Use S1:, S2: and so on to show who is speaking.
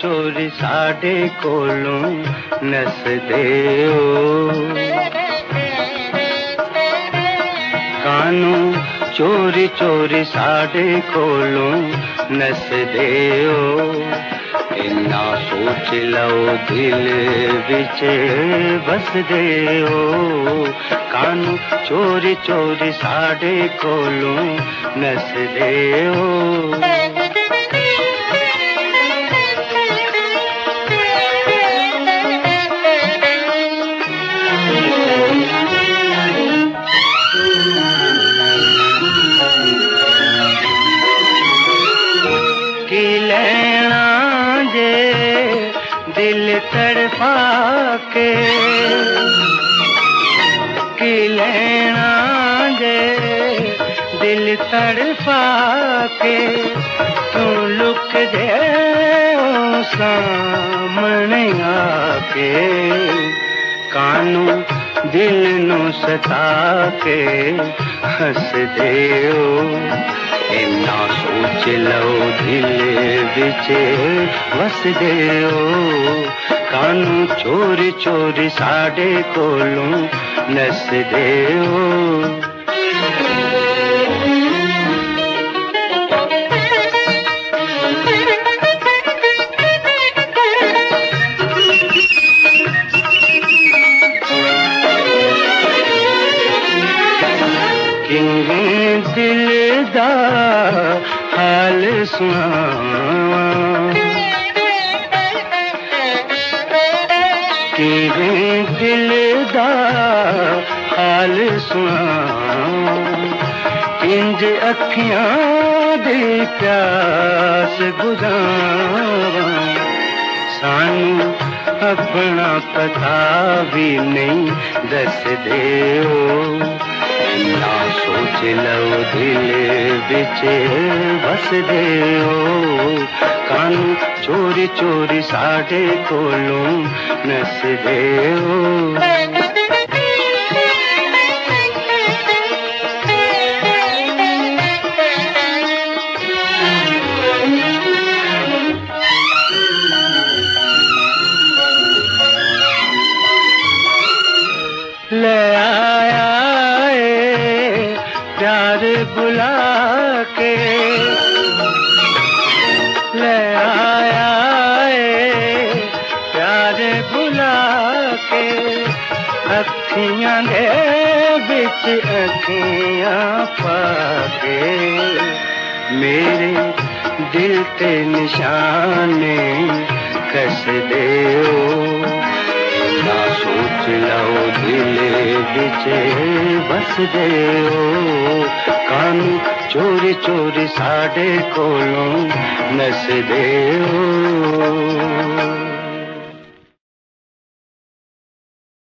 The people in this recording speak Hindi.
S1: चोरी साडे कोलों नसदे हो। कानू चोरी चोरी साडे कोलों नसदे हो। इन्ना सोच लो दिल विच बसदे हो। कानू चोरी चोरी साडे कोलों नसदे हो। की लेना जे दिल तड़पा के, की लेना जे दिल तड़पा के, तू लुक दे ओ सामने आके। कानू दिल नू सता के हंस दे हो। इन्ना सोच लो दिल विच वसदे हो। कानू चोरी चोरी साडे कोलों नसदे हो। दिल दा हाल सुनावां, किवें दिल दा हाल सुनावां। इंज अखियां दी प्यास बुझावां। सानू अपना पता भी नहीं दसदे हो। इन्ना सोच लो दिल विच बसदे हो। कानू चोरी चोरी साडे कोलों नसदे हो। ले आया प्यार बुला के, ले आया प्यार बुला के। अखियां दे बिच अखियां पाके, मेरे दिल ते निशाने कसदे हो। ना सोच लो दिल विच बसदे हो। कानू चोरी चोरी साडे कोलों नसदे हो।